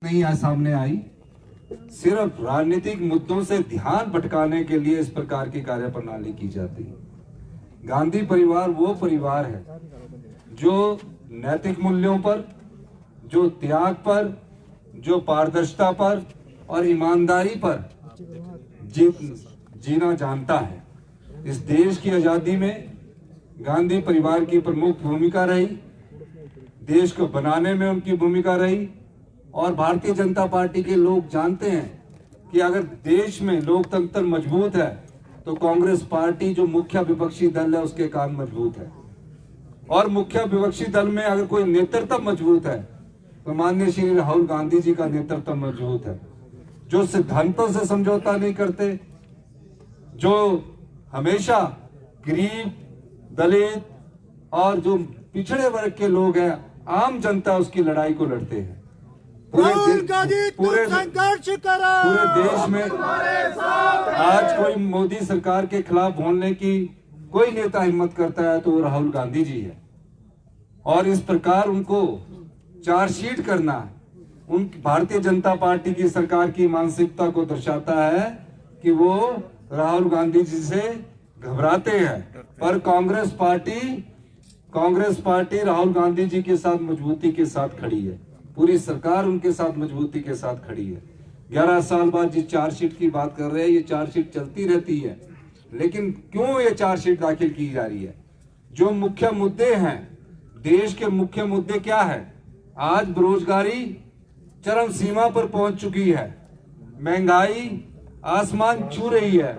नहीं आज सामने आई, सिर्फ राजनीतिक मुद्दों से ध्यान भटकाने के लिए इस प्रकार की कार्यप्रणाली की जाती है। गांधी परिवार वो परिवार है जो नैतिक मूल्यों पर, जो त्याग पर, जो पारदर्शिता पर और ईमानदारी पर जीना जानता है। इस देश की आजादी में गांधी परिवार की प्रमुख भूमिका रही, देश को बनाने में उनकी भूमिका रही। और भारतीय जनता पार्टी के लोग जानते हैं कि अगर देश में लोकतंत्र मजबूत है तो कांग्रेस पार्टी जो मुख्य विपक्षी दल है उसके कान मजबूत है, और मुख्य विपक्षी दल में अगर कोई नेतृत्व मजबूत है तो माननीय श्री राहुल गांधी जी का नेतृत्व मजबूत है, जो सिद्धांतों से समझौता नहीं करते, जो हमेशा गरीब, दलित और जो पिछड़े वर्ग के लोग हैं, आम जनता उसकी लड़ाई को लड़ते हैं। पूरे देश में आज कोई मोदी सरकार के खिलाफ बोलने की कोई नेता हिम्मत करता है तो वो राहुल गांधी जी है। और इस प्रकार उनको चार्जशीट करना उन भारतीय जनता पार्टी की सरकार की मानसिकता को दर्शाता है कि वो राहुल गांधी जी से घबराते हैं। पर कांग्रेस पार्टी राहुल गांधी जी के साथ मजबूती के साथ खड़ी है, पूरी सरकार उनके साथ मजबूती के साथ खड़ी है। 11 साल बाद जिस चार्जशीट की बात कर रहे हैं, ये चार्जशीट चलती रहती है, लेकिन क्यों ये चार्जशीट दाखिल की जा रही है? जो मुख्य मुद्दे हैं, देश के मुख्य मुद्दे क्या है? आज बेरोजगारी चरम सीमा पर पहुंच चुकी है, महंगाई आसमान छू रही है,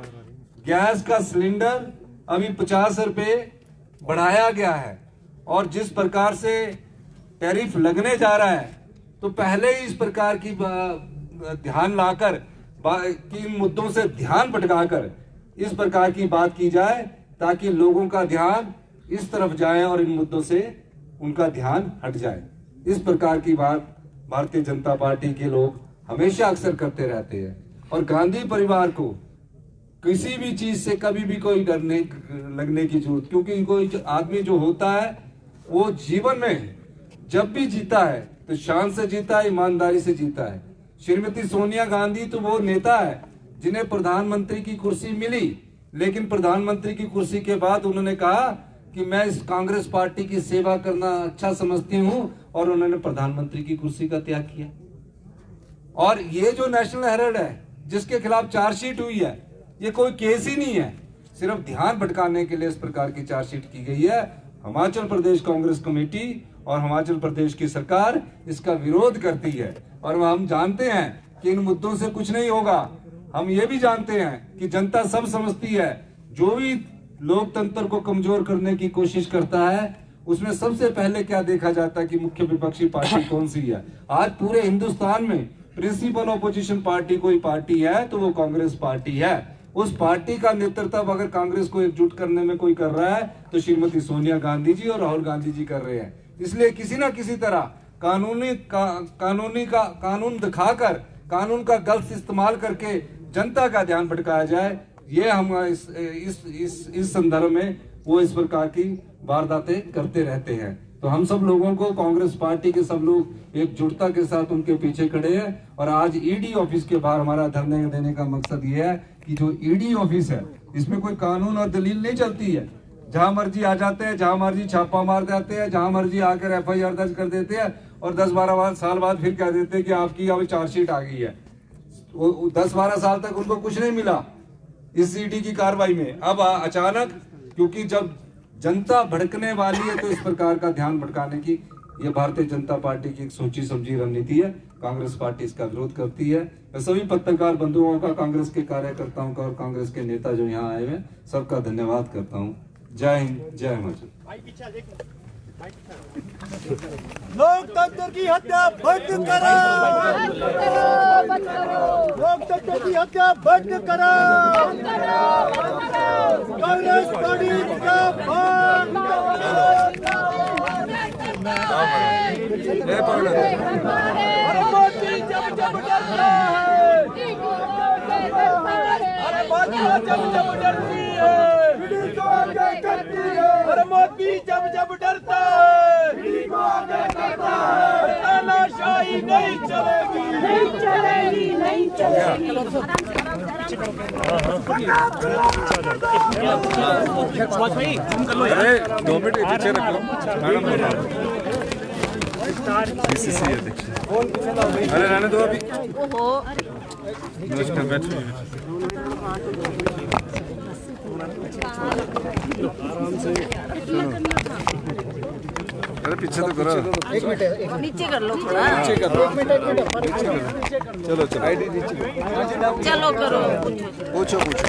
गैस का सिलेंडर अभी 50 रुपए बढ़ाया गया है, और जिस प्रकार से टैरिफ लगने जा रहा है तो पहले ही इस प्रकार की ध्यान लाकर इन मुद्दों से ध्यान भटकाकर इस प्रकार की बात की जाए ताकि लोगों का ध्यान इस तरफ जाए और इन मुद्दों से उनका ध्यान हट जाए। इस प्रकार की बात भारतीय जनता पार्टी के लोग हमेशा अक्सर करते रहते हैं। और गांधी परिवार को किसी भी चीज से कभी भी कोई डर नहीं लगने की जरूरत, क्योंकि कोई आदमी जो होता है वो जीवन में जब भी जीता है तो शान से जीता है, ईमानदारी से जीता है। श्रीमती सोनिया गांधी तो वो नेता है जिन्हें प्रधानमंत्री की कुर्सी मिली, लेकिन प्रधानमंत्री की कुर्सी के बाद उन्होंने कहा कि मैं इस कांग्रेस पार्टी की सेवा करना अच्छा समझती हूं, और उन्होंने प्रधानमंत्री की कुर्सी का त्याग किया। और ये जो नेशनल हेराल्ड है जिसके खिलाफ चार्जशीट हुई है, ये कोई केस ही नहीं है, सिर्फ ध्यान भटकाने के लिए इस प्रकार की चार्जशीट की गई है। हिमाचल प्रदेश कांग्रेस कमेटी और हिमाचल प्रदेश की सरकार इसका विरोध करती है, और हम जानते हैं कि इन मुद्दों से कुछ नहीं होगा। हम ये भी जानते हैं कि जनता सब समझती है, जो भी लोकतंत्र को कमजोर करने की कोशिश करता है उसमें सबसे पहले क्या देखा जाता है कि मुख्य विपक्षी पार्टी कौन सी है। आज पूरे हिंदुस्तान में प्रिंसिपल ऑपोजिशन पार्टी कोई पार्टी है तो वो कांग्रेस पार्टी है। उस पार्टी का नेतृत्व अगर कांग्रेस को एकजुट करने में कोई कर रहा है तो श्रीमती सोनिया गांधी जी और राहुल गांधी जी कर रहे हैं। इसलिए किसी ना किसी तरह कानून दिखाकर, कानून का गलत इस्तेमाल करके जनता का ध्यान भटकाया जाए, ये हम इस संदर्भ में वो इस प्रकार की वारदातें करते रहते हैं। तो हम सब लोगों को, कांग्रेस पार्टी के सब लोग एकजुटता के साथ उनके पीछे खड़े हैं। और आज ईडी ऑफिस के बाहर हमारा धरने देने का मकसद ये है कि जो ईडी ऑफिस है इसमें कोई कानून और दलील नहीं चलती है। जहां मर्जी आ जाते हैं, जहां मर्जी छापा मार जाते हैं, जहां मर्जी आकर FIR दर्ज कर देते हैं, और 10-12 साल बाद फिर कह देते हैं कि आपकी अब चार्जशीट आ गई है। 10-12 साल तक उनको कुछ नहीं मिला इस ईडी की कार्रवाई में। अब अचानक, क्योंकि जब जनता भड़कने वाली है तो इस प्रकार का ध्यान भटकाने की ये भारतीय जनता पार्टी की एक सोची समझी रणनीति है। कांग्रेस पार्टी इसका विरोध करती है। मैं सभी पत्रकार बंधुओं का, कांग्रेस के कार्यकर्ताओं का और कांग्रेस के नेता जो यहाँ आए हुए सबका धन्यवाद करता हूँ। जय हिंद, जय हिमाचल। लोकतंत्र की हत्या बंद करो, लोकतंत्र की हत्या बंद करो, कांग्रेस पार्टी का बंद अरे मोदी जब डरता है, अरे मोदी जब डरती है, अरे मोदी जब डरता है, तानाशाही नहीं चलेगी। अरे 2 मिनट पीछे रखो मैडम। बीसीसी अध्यक्ष, अरे रहने दो अभी। नमस्कार, बैठिए। अरे पीछे तो करो, नीचे कर लो थोड़ा, नीचे करो, चलो चलो आईडी नीचे चलो करो, पूछो पूछो।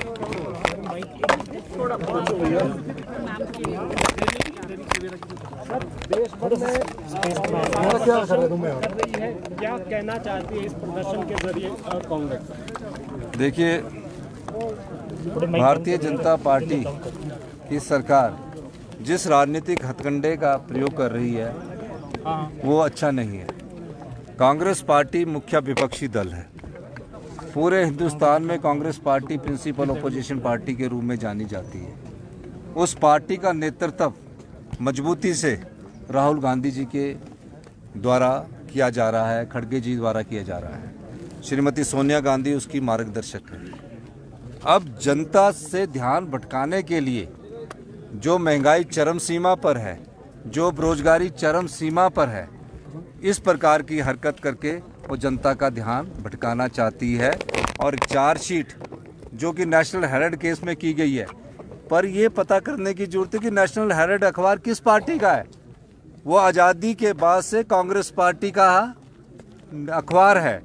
क्या कहना चाहती है इस प्रदर्शन के जरिए कांग्रेस? देखिए, भारतीय जनता पार्टी की सरकार जिस राजनीतिक हथकंडे का प्रयोग कर रही है वो अच्छा नहीं है। कांग्रेस पार्टी मुख्य विपक्षी दल है। पूरे हिंदुस्तान में Congress party principal opposition party के रूप में जानी जाती है। उस पार्टी का नेतृत्व मजबूती से राहुल गांधी जी के द्वारा किया जा रहा है, खड़गे जी द्वारा किया जा रहा है। श्रीमती सोनिया गांधी उसकी मार्गदर्शक है। अब जनता से ध्यान भटकाने के लिए जो महंगाई चरम सीमा पर है, जो बेरोजगारी चरम सीमा पर है, इस प्रकार की हरकत करके वो जनता का ध्यान भटकाना चाहती है। और चार्जशीट जो कि नेशनल हेराल्ड केस में की गई है, पर ये पता करने की जरूरत है कि नेशनल हेराल्ड अखबार किस पार्टी का है। वो आज़ादी के बाद से कांग्रेस पार्टी का अखबार है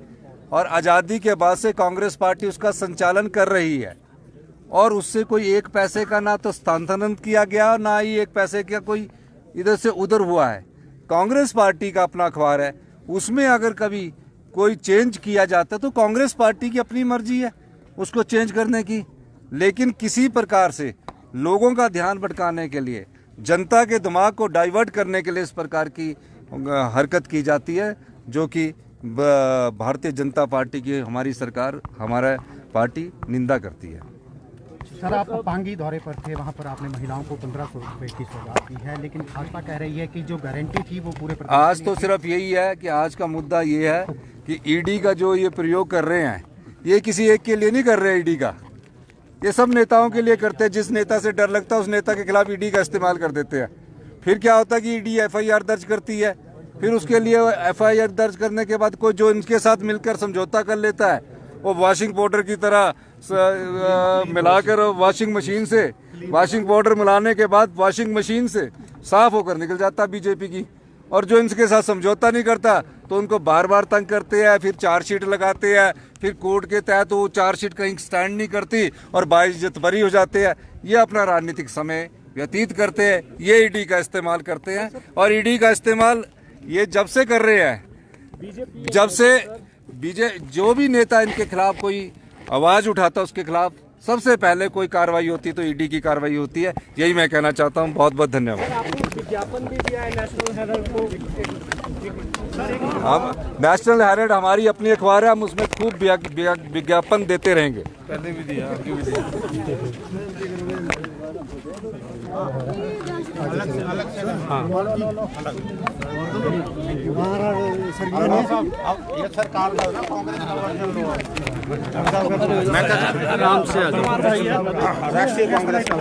और आज़ादी के बाद से कांग्रेस पार्टी उसका संचालन कर रही है और उससे कोई एक पैसे का ना तो स्थानांतरण किया गया, ना ही एक पैसे का कोई इधर से उधर हुआ है। कांग्रेस पार्टी का अपना अखबार है, उसमें अगर कभी कोई चेंज किया जाता है तो कांग्रेस पार्टी की अपनी मर्जी है उसको चेंज करने की। लेकिन किसी प्रकार से लोगों का ध्यान भटकाने के लिए, जनता के दिमाग को डाइवर्ट करने के लिए इस प्रकार की हरकत की जाती है, जो कि भारतीय जनता पार्टी की हमारी सरकार, हमारा पार्टी निंदा करती है। सर, आप पांगी दौरे पर थे, वहाँ पर आपने महिलाओं को 1500 रुपये की सौगात दी है, लेकिन भाजपा कह रही है कि जो गारंटी थी वो पूरे आज तो सिर्फ यही है कि आज का मुद्दा ये है कि ईडी का जो ये प्रयोग कर रहे हैं, ये किसी एक के लिए नहीं कर रहे। ईडी का ये सब नेताओं के लिए करते हैं। जिस नेता से डर लगता है उस नेता के खिलाफ ईडी का इस्तेमाल कर देते हैं। फिर क्या होता है कि ईडी एफआईआर दर्ज करती है, फिर उसके लिए एफआईआर दर्ज करने के बाद कोई जो इनके साथ मिलकर समझौता कर लेता है, वो वॉशिंग पाउडर की तरह मिलाकर वॉशिंग पाउडर मिलाने के बाद वॉशिंग मशीन से साफ होकर निकल जाता बीजेपी की। और जो इनके साथ समझौता नहीं करता तो उनको बार बार तंग करते हैं, फिर चार्जशीट लगाते हैं, फिर कोर्ट के तहत वो चार्जशीट कहीं स्टैंड नहीं करती और बाइज्जत बरी हो जाते हैं। ये अपना राजनीतिक समय व्यतीत करते हैं, ये ईडी का इस्तेमाल करते हैं। और ईडी का इस्तेमाल ये जब से कर रहे हैं, जब से जो भी नेता इनके खिलाफ कोई आवाज उठाता उसके खिलाफ सबसे पहले कोई कार्रवाई होती तो ईडी की कार्रवाई होती है। यही मैं कहना चाहता हूँ। बहुत बहुत धन्यवाद। विज्ञापन भी दिया है नेशनल हेराल्ड को। हम नेशनल हेराल्ड हमारी अपनी अखबार है, हम उसमें खूब विज्ञापन देते रहेंगे। पहले भी दिया, आपकी भी दिया। आराम से राष्ट्रीय कांग्रेस का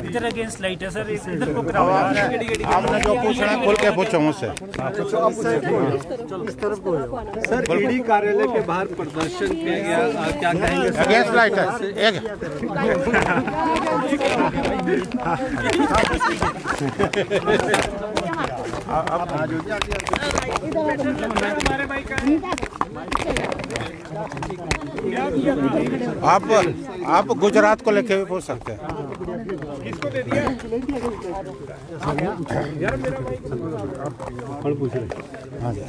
इधर अगेंस्ट लाइट है सर, इधर को आपने जो पूछना खोल के पूछो मुझसे। सर, ईडी कार्यालय के बाहर प्रदर्शन किया गया, क्या कहेंगे? अगेंस्ट लाइट है एक आप गुजरात को लेके भी पूछ सकते हैं। किसको दे दिया?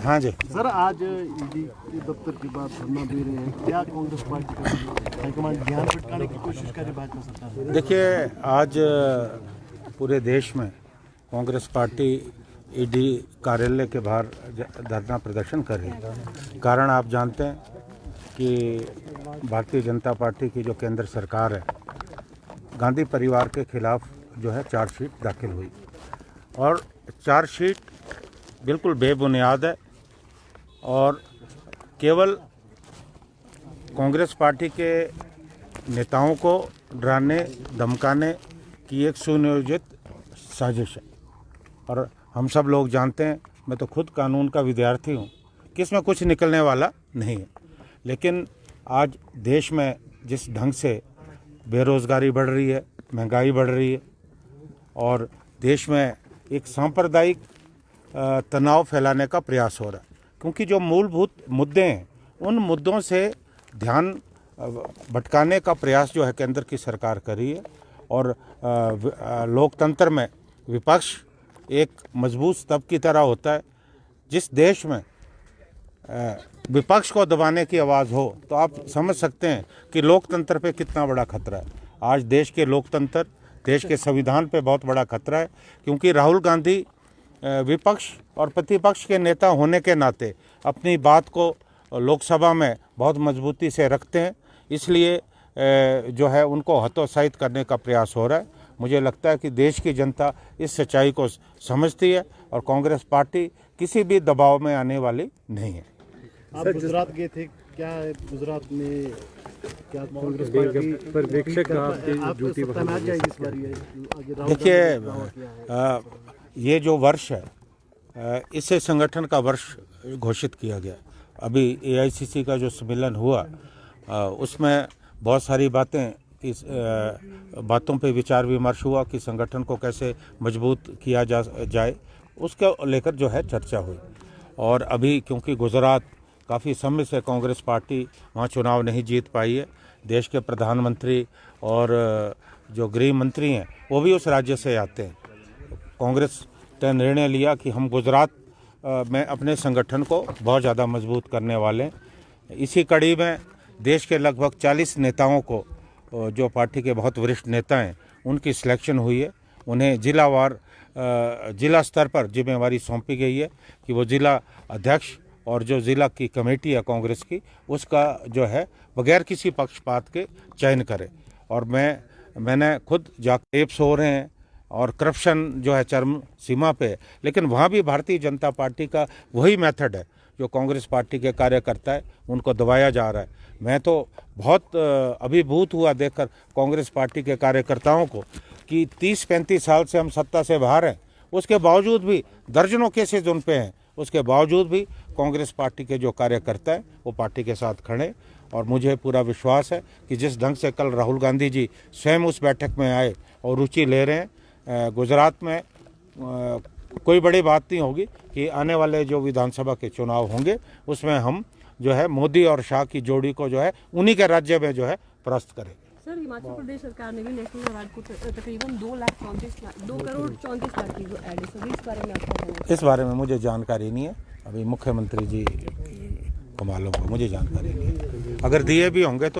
हाँ जी सर, आज ईडी के दफ्तर के बाद धरना दे रहे हैं, क्या कांग्रेस पार्टी का हाईकमान ध्यान भटकाने की कोशिश कर रही भाजपा सरकार? देखिए, आज पूरे देश में कांग्रेस पार्टी ईडी कार्यालय के बाहर धरना प्रदर्शन कर रही है। कारण आप जानते हैं कि भारतीय जनता पार्टी की जो केंद्र सरकार है, गांधी परिवार के खिलाफ जो है चार्जशीट दाखिल हुई और चार्जशीट बिल्कुल बेबुनियाद है और केवल कांग्रेस पार्टी के नेताओं को डराने धमकाने की एक सुनियोजित साजिश है। और हम सब लोग जानते हैं, मैं तो खुद कानून का विद्यार्थी हूँ, कि इसमें कुछ निकलने वाला नहीं है। लेकिन आज देश में जिस ढंग से बेरोज़गारी बढ़ रही है, महंगाई बढ़ रही है और देश में एक सांप्रदायिक तनाव फैलाने का प्रयास हो रहा है, क्योंकि जो मूलभूत मुद्दे हैं उन मुद्दों से ध्यान भटकाने का प्रयास जो है केंद्र की सरकार कर रही है। और लोकतंत्र में विपक्ष एक मजबूत स्तंभ की तरह होता है। जिस देश में विपक्ष को दबाने की आवाज़ हो तो आप समझ सकते हैं कि लोकतंत्र पे कितना बड़ा खतरा है। आज देश के लोकतंत्र, देश के संविधान पे बहुत बड़ा खतरा है, क्योंकि राहुल गांधी विपक्ष और प्रतिपक्ष के नेता होने के नाते अपनी बात को लोकसभा में बहुत मजबूती से रखते हैं। इसलिए जो है उनको हतोत्साहित करने का प्रयास हो रहा है। मुझे लगता है कि देश की जनता इस सच्चाई को समझती है और कांग्रेस पार्टी किसी भी दबाव में आने वाली नहीं है। आप गुजरात गए थे, क्या गुजरात में क्या कांग्रेस पार्टी पर प्रेक्षक आपकी सत्ता में जाएगी इस बार? देखिए, ये जो वर्ष है इसे संगठन का वर्ष घोषित किया गया। अभी AICC का जो सम्मेलन हुआ उसमें बहुत सारी बातें, इस बातों पे विचार विमर्श हुआ कि संगठन को कैसे मजबूत किया जाए, उसके लेकर जो है चर्चा हुई। और अभी क्योंकि गुजरात काफ़ी समय से कांग्रेस पार्टी वहाँ चुनाव नहीं जीत पाई है, देश के प्रधानमंत्री और जो गृह मंत्री हैं वो भी उस राज्य से आते हैं। कांग्रेस ने निर्णय लिया कि हम गुजरात में अपने संगठन को बहुत ज़्यादा मजबूत करने वाले हैं। इसी कड़ी में देश के लगभग 40 नेताओं को, जो पार्टी के बहुत वरिष्ठ नेता हैं, उनकी सिलेक्शन हुई है। उन्हें जिलावार जिला स्तर पर जिम्मेवारी सौंपी गई है कि वो जिला अध्यक्ष और जो ज़िला की कमेटी है कांग्रेस की, उसका जो है बगैर किसी पक्षपात के चयन करे। और मैंने खुद जाकर टेप्स हो रहे हैं और करप्शन जो है चरम सीमा पे है, लेकिन वहाँ भी भारतीय जनता पार्टी का वही मेथड है जो कांग्रेस पार्टी के कार्यकर्ता है उनको दबाया जा रहा है। मैं तो बहुत अभिभूत हुआ देखकर कांग्रेस पार्टी के कार्यकर्ताओं को कि 30-35 साल से हम सत्ता से बाहर हैं, उसके बावजूद भी दर्जनों केसेज उन पे हैं, उसके बावजूद भी कांग्रेस पार्टी के जो कार्यकर्ता हैं वो पार्टी के साथ खड़े। और मुझे पूरा विश्वास है कि जिस ढंग से कल राहुल गांधी जी स्वयं उस बैठक में आए और रुचि ले रहे हैं, गुजरात में कोई बड़ी बात नहीं होगी कि आने वाले जो विधानसभा के चुनाव होंगे उसमें हम जो है मोदी और शाह की जोड़ी को जो है उन्हीं के राज्य में जो है परास्त करेंगे। सर, हिमाचल प्रदेश सरकार ने भी नेशनल अवार्ड को तकरीबन 2 करोड़ 34 लाख की जो ऐड है, सर इस बारे में आपका कहना है? इस बारे में मुझे जानकारी नहीं है, अभी मुख्यमंत्री जी को मालूम हो, मुझे जानकारी नहीं है। अगर दिए भी होंगे तो